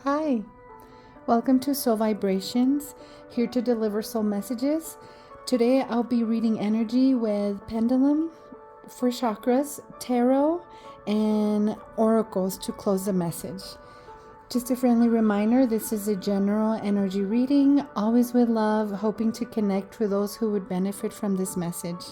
Hi, welcome to Soul Vibrations, here to deliver soul messages. Today I'll be reading energy with pendulum for chakras, tarot, and oracles to close the message. Just a friendly reminder, this is a general energy reading, always with love, hoping to connect with those who would benefit from this message.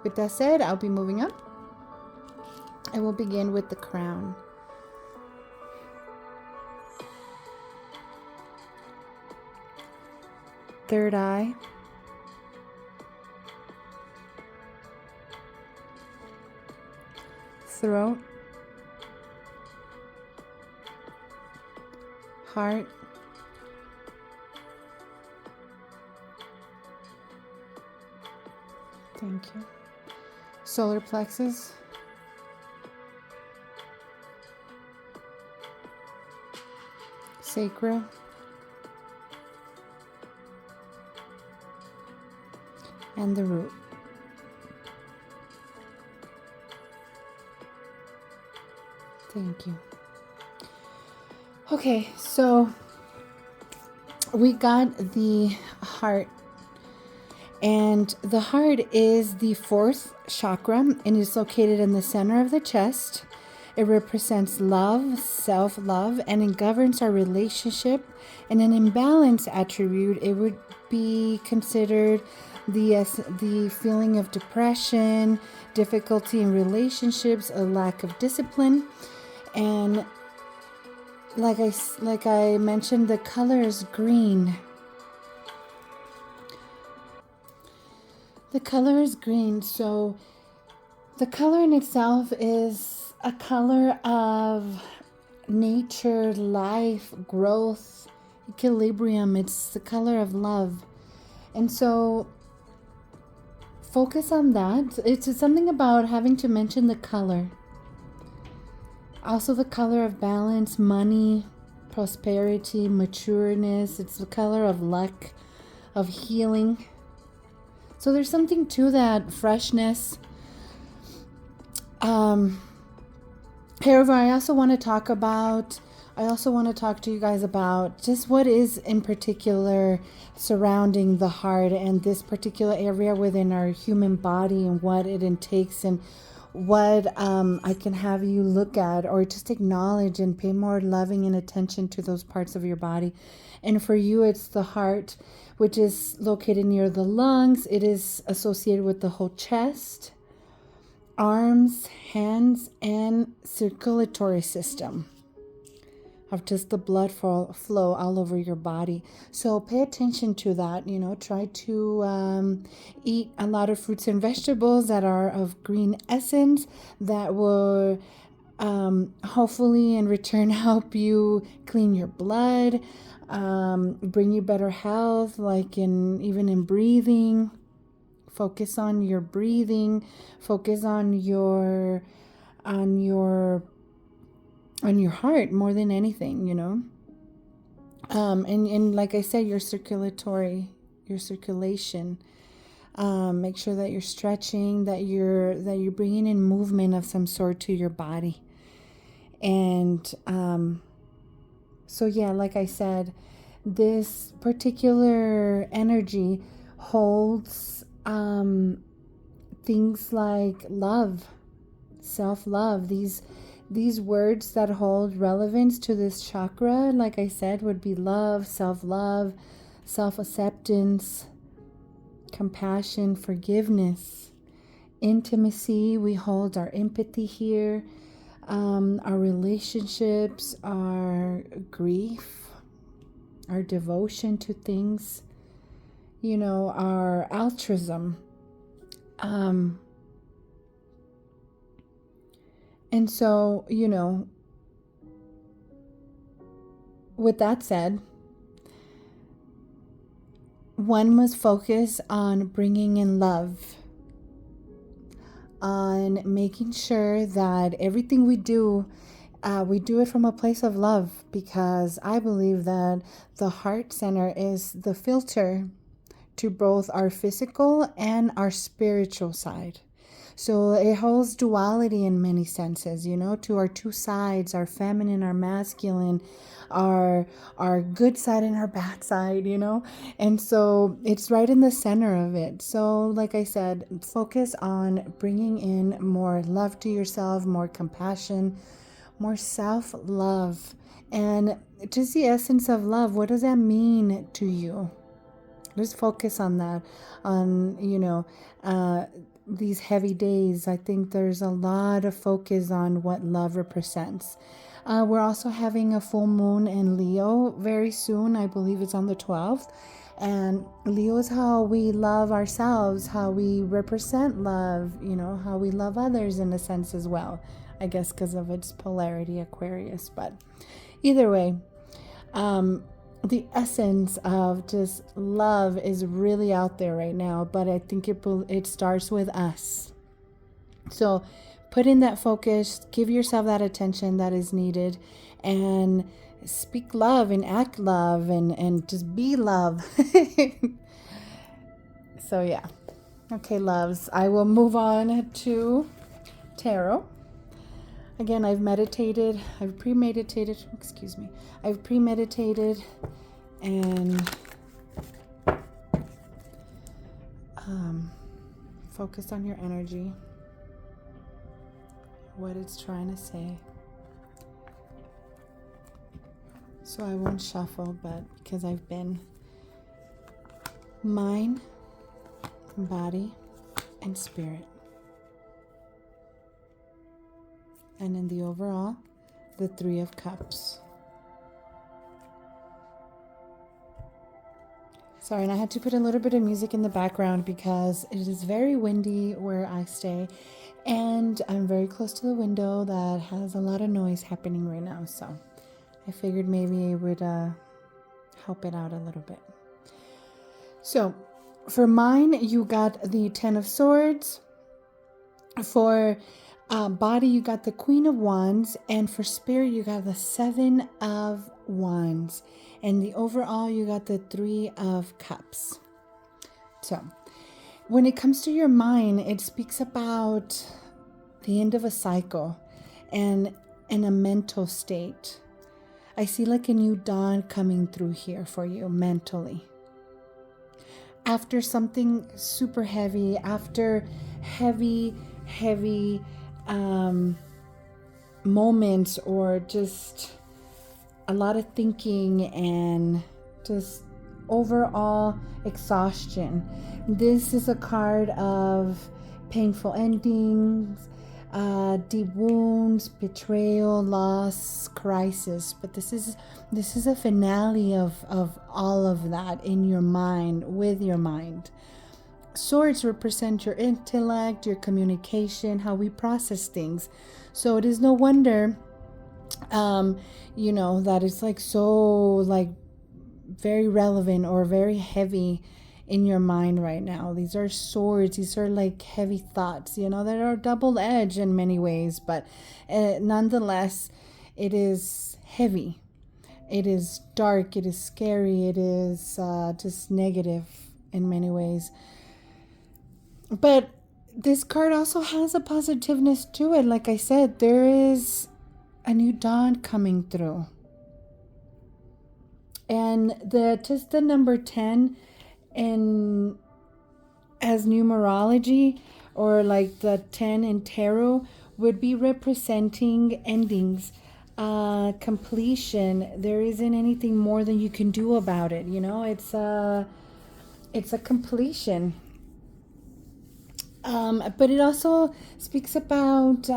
With that said, I'll be moving up. I will begin with the crown. Third eye, throat, heart, thank you, solar plexus, sacral, and the root. Thank you. Okay, so we got the heart, and the heart is the fourth chakra and is located in the center of the chest. It represents love, self-love, and it governs our relationship. And an imbalance attribute, it would be considered the feeling of depression, difficulty in relationships, a lack of discipline. And like I mentioned, the color is green. The color is green, so the color in itself is a color of nature, life, growth, equilibrium. It's the color of love. And so focus on that. It's something about having to mention the color. Also the color of balance, money, prosperity, matureness. It's the color of luck, of healing. So there's something to that, freshness. However, I also want to talk to you guys about just what is in particular surrounding the heart and this particular area within our human body and what it intakes and what I can have you look at or just acknowledge and pay more loving and attention to those parts of your body. And for you, it's the heart, which is located near the lungs. It is associated with the whole chest, arms, hands, and circulatory system of just the blood flow all over your body. So pay attention to that. Try to eat a lot of fruits and vegetables that are of green essence that will hopefully in return help you clean your blood, bring you better health, even in breathing. Focus on your breathing, focus on your heart more than anything, and like I said, your circulation. Make sure that you're stretching, that you're bringing in movement of some sort to your body. And so yeah, like I said, this particular energy holds things like love, self-love. These words that hold relevance to this chakra, like I said, would be love, self-love, self-acceptance, compassion, forgiveness, intimacy. We hold our empathy here, our relationships, our grief, our devotion to things, our altruism. And so, with that said, one must focus on bringing in love, on making sure that everything we do it from a place of love, because I believe that the heart center is the filter to both our physical and our spiritual side. So it holds duality in many senses, to our two sides, our feminine, our masculine, our good side and our bad side, and so it's right in the center of it. So like I said, focus on bringing in more love to yourself, more compassion, more self-love, and just the essence of love. What does that mean to you? Just focus on that, on these heavy days. I think there's a lot of focus on what love represents. We're also having a full moon in Leo very soon. I believe it's on the 12th. And Leo is how we love ourselves, how we represent love, how we love others in a sense as well. I guess because of its polarity, Aquarius. But either way, the essence of just love is really out there right now. But I think it starts with us. So put in that focus, give yourself that attention that is needed, and speak love and act love and just be love. So yeah. Okay, loves. I will move on to tarot. Again, I've premeditated, and focused on your energy, what it's trying to say. So I won't shuffle, but because I've been mind, body, and spirit. And in the overall, the 3 of Cups. Sorry, and I had to put a little bit of music in the background because it is very windy where I stay. And I'm very close to the window that has a lot of noise happening right now. So I figured maybe it would help it out a little bit. So for mine, you got the 10 of Swords. For body, you got the Queen of Wands. And for spirit, you got the 7 of Wands. And the overall, you got the 3 of Cups. So when it comes to your mind, it speaks about the end of a cycle and in a mental state. I see like a new dawn coming through here for you mentally. After something super heavy, after heavy moments, or just a lot of thinking and just overall exhaustion. This is a card of painful endings, deep wounds, betrayal, loss, crisis. But this is a finale of all of that in your mind, with your mind. Swords represent your intellect, your communication, how we process things. So it is no wonder that it's like so like very relevant or very heavy in your mind right now. These are swords. These are like heavy thoughts, that are double-edged in many ways, but nonetheless, it is heavy. It is dark. It is scary. It is just negative in many ways. But this card also has a positiveness to it. Like I said, there is a new dawn coming through. And the number 10 in as numerology, or like the 10 in tarot, would be representing endings, completion. There isn't anything more than you can do about it. It's a completion. But it also speaks about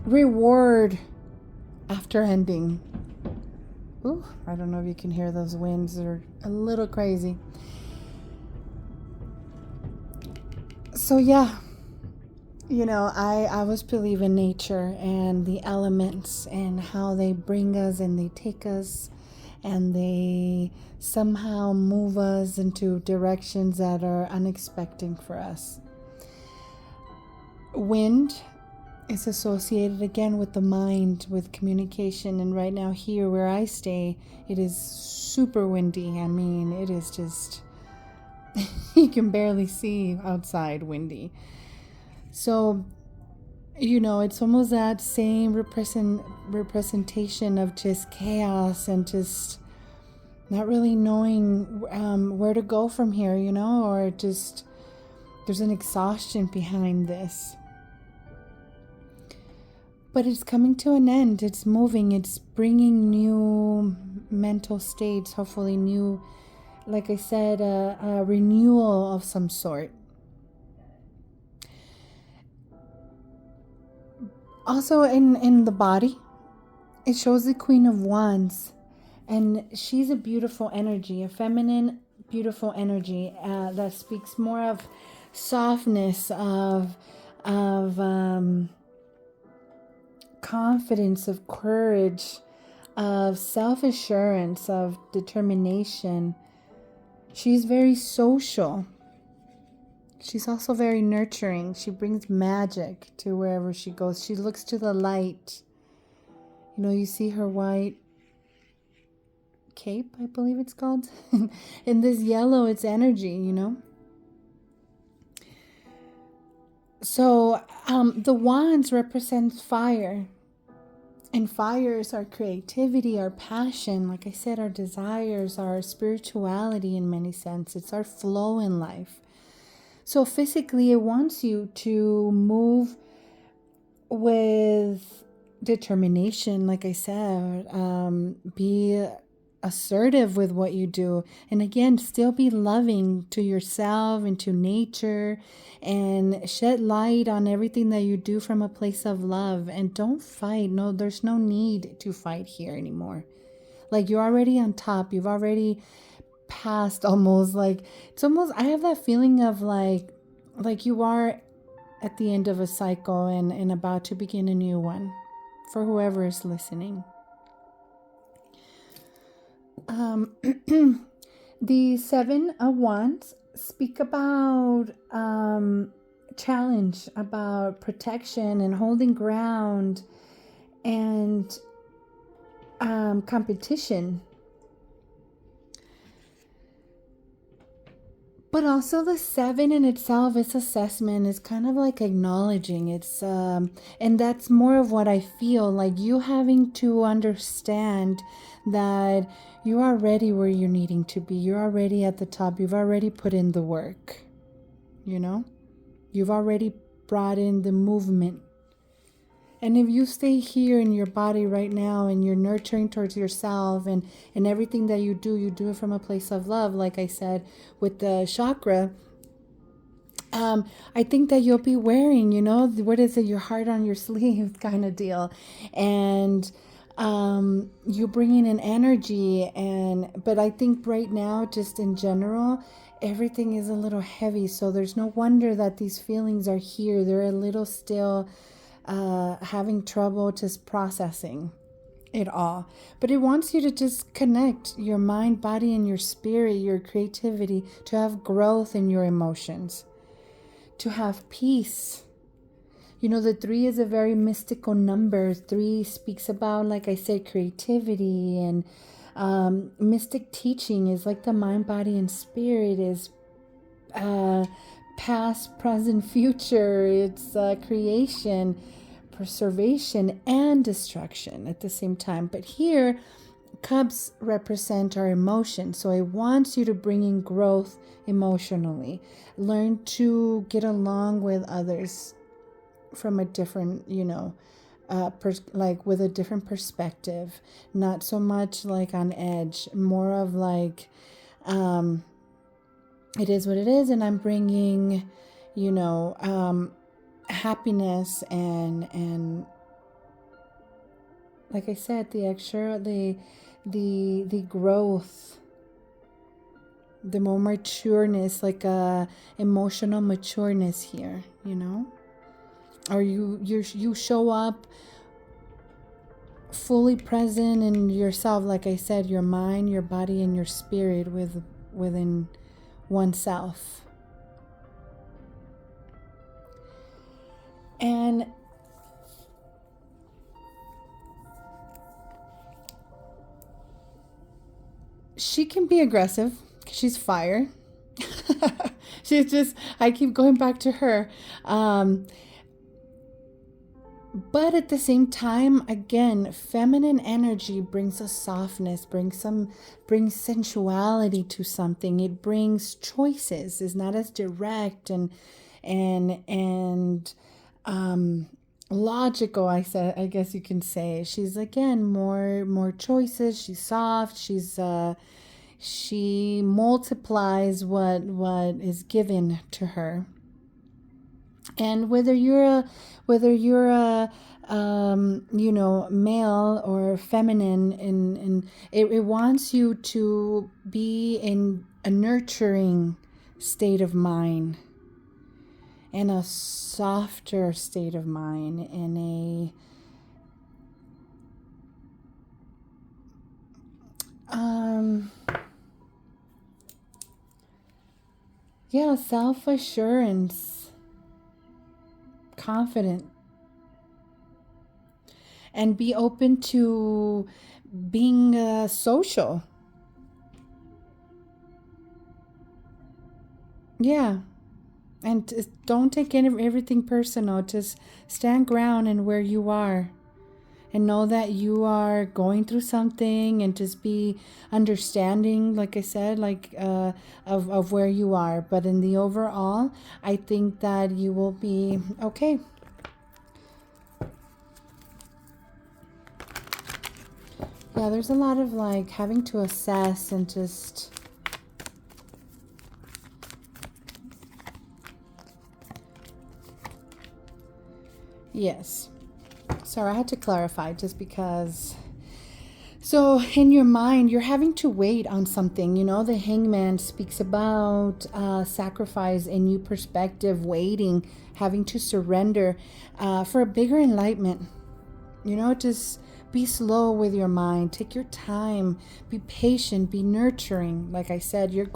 reward after ending. Ooh, I don't know if you can hear those winds. They're a little crazy. So yeah, I always believe in nature and the elements and how they bring us and they take us and they somehow move us into directions that are unexpected for us. Wind is associated again with the mind, with communication, and right now here where I stay, it is super windy. I mean, it is just You can barely see outside, windy. So, it's almost that same representation of just chaos and just not really knowing where to go from here, or just there's an exhaustion behind this. But it's coming to an end. It's moving. It's bringing new mental states, hopefully new, like I said, a renewal of some sort. Also in the body, it shows the Queen of Wands. And she's a beautiful energy, a feminine, beautiful energy that speaks more of softness, of confidence, of courage, of self-assurance, of determination. She's very social. She's also very nurturing. She brings magic to wherever she goes. She looks to the light. You see her white cape, I believe it's called. In this yellow, it's energy, So the wands represents fire. And fire is our creativity, our passion, like I said, our desires, our spirituality in many senses. It's our flow in life. So physically, it wants you to move with determination, like I said, be assertive with what you do, and again, still be loving to yourself and to nature, and shed light on everything that you do from a place of love. And don't fight. No, there's no need to fight here anymore. Like, you're already on top. You've already passed almost, like, it's almost, I have that feeling of like you are at the end of a cycle and about to begin a new one, for whoever is listening. The Seven of Wands speak about challenge, about protection and holding ground, and competition. But also the seven in itself, its assessment is kind of like acknowledging. It's and that's more of what I feel, like you having to understand that you are ready where you're needing to be. You're already at the top. You've already put in the work. You've already brought in the movement. And if you stay here in your body right now and you're nurturing towards yourself and everything that you do it from a place of love, like I said, with the chakra, I think that you'll be wearing, what is it, your heart on your sleeve kind of deal. And you're bringing in energy. But I think right now, just in general, everything is a little heavy. So there's no wonder that these feelings are here. They're a little still having trouble just processing it all. But it wants you to just connect your mind, body, and your spirit, your creativity, to have growth in your emotions, to have peace. The 3 is a very mystical number. 3 speaks about, like I said, creativity, and mystic teaching is like the mind, body, and spirit is past, present, future. It's creation, preservation, and destruction at the same time. But here, cups represent our emotions. So it wants you to bring in growth emotionally. Learn to get along with others from a different, with a different perspective. Not so much like on edge. More of like, it is what it is, and I'm bringing, happiness and like I said, the extra, the growth, the more matureness, like emotional matureness here, or you show up fully present in yourself, like I said, your mind, your body, and your spirit within oneself. And she can be aggressive because she's fire. I keep going back to her. But at the same time, again, feminine energy brings a softness, brings sensuality to something. It brings choices. It's not as direct and logical. I guess you can say. She's again more choices. She's soft. She multiplies what is given to her. And whether you're a male or feminine, and it wants you to be in a nurturing state of mind, in a softer state of mind, in a self-assurance, confident, and be open to being social. Yeah. And don't take everything personal. Just stand ground in where you are. And know that you are going through something, and just be understanding, like I said, of where you are. But in the overall, I think that you will be okay. Yeah, there's a lot of having to assess and just... Yes. Sorry, I had to clarify just because. So in your mind, you're having to wait on something. The Hangman speaks about sacrifice, a new perspective, waiting, having to surrender for a bigger enlightenment. Just be slow with your mind. Take your time. Be patient. Be nurturing. Like I said, you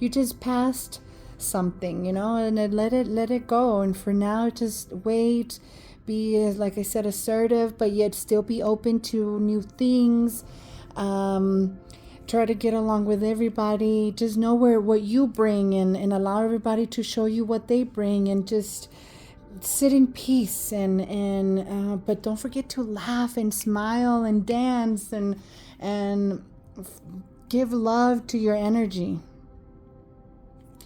just passed something, and let it go. And for now, just wait. Be, like I said, assertive, but yet still be open to new things. Try to get along with everybody. Just know what you bring, and allow everybody to show you what they bring, and just sit in peace. But don't forget to laugh and smile and dance and give love to your energy.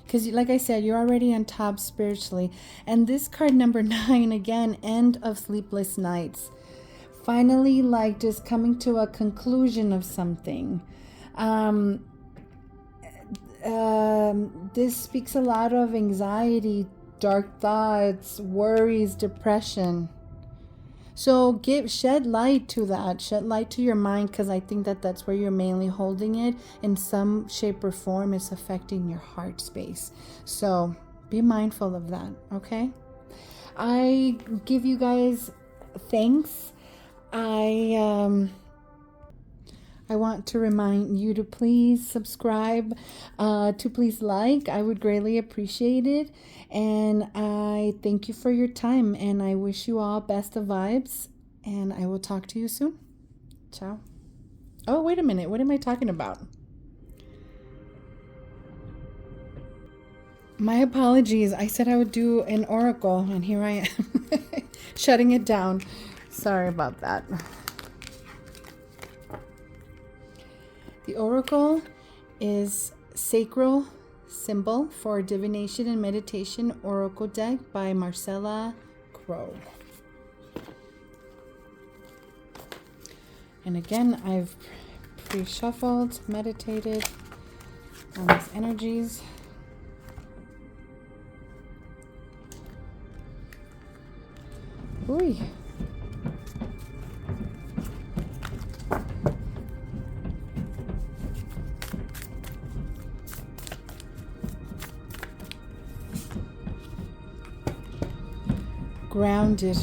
Because like I said, you're already on top spiritually. And this card number 9, again, end of sleepless nights. Finally, just coming to a conclusion of something. This speaks a lot of anxiety, dark thoughts, worries, depression. So shed light to that. Shed light to your mind, because I think that's where you're mainly holding it. In some shape or form, it's affecting your heart space. So be mindful of that, okay? I give you guys thanks. I want to remind you to please subscribe, to please like. I would greatly appreciate it. And I thank you for your time. And I wish you all best of vibes. And I will talk to you soon. Ciao. Oh, wait a minute. What am I talking about? My apologies. I said I would do an oracle. And here I am. Shutting it down. Sorry about that. The oracle is Sacral Symbol for Divination and Meditation Oracle Deck by Marcella, Kroll. And again, I've pre-shuffled, meditated on these energies. Ooh. Grounded.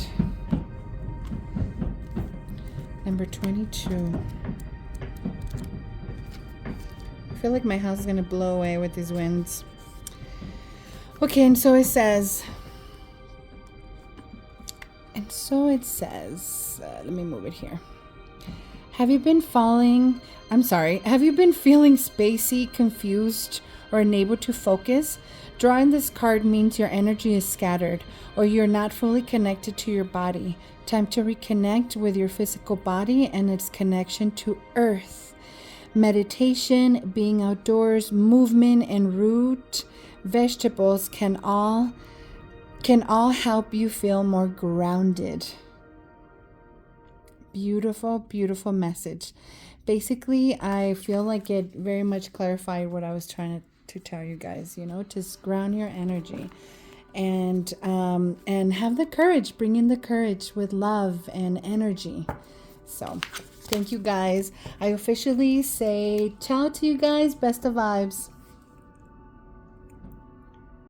Number 22. I feel like my house is going to blow away with these winds. Okay, and so it says, let me move it here. Have you been feeling spacey, confused, or unable to focus, drawing this card means your energy is scattered or you're not fully connected to your body. Time to reconnect with your physical body and its connection to earth. Meditation, being outdoors, movement, and root vegetables can all help you feel more grounded. Beautiful, beautiful message. Basically, I feel like it very much clarified what I was trying to tell you guys, to ground your energy and have the courage, bring in the courage with love and energy. So thank you guys. I officially say ciao to you guys. Best of vibes.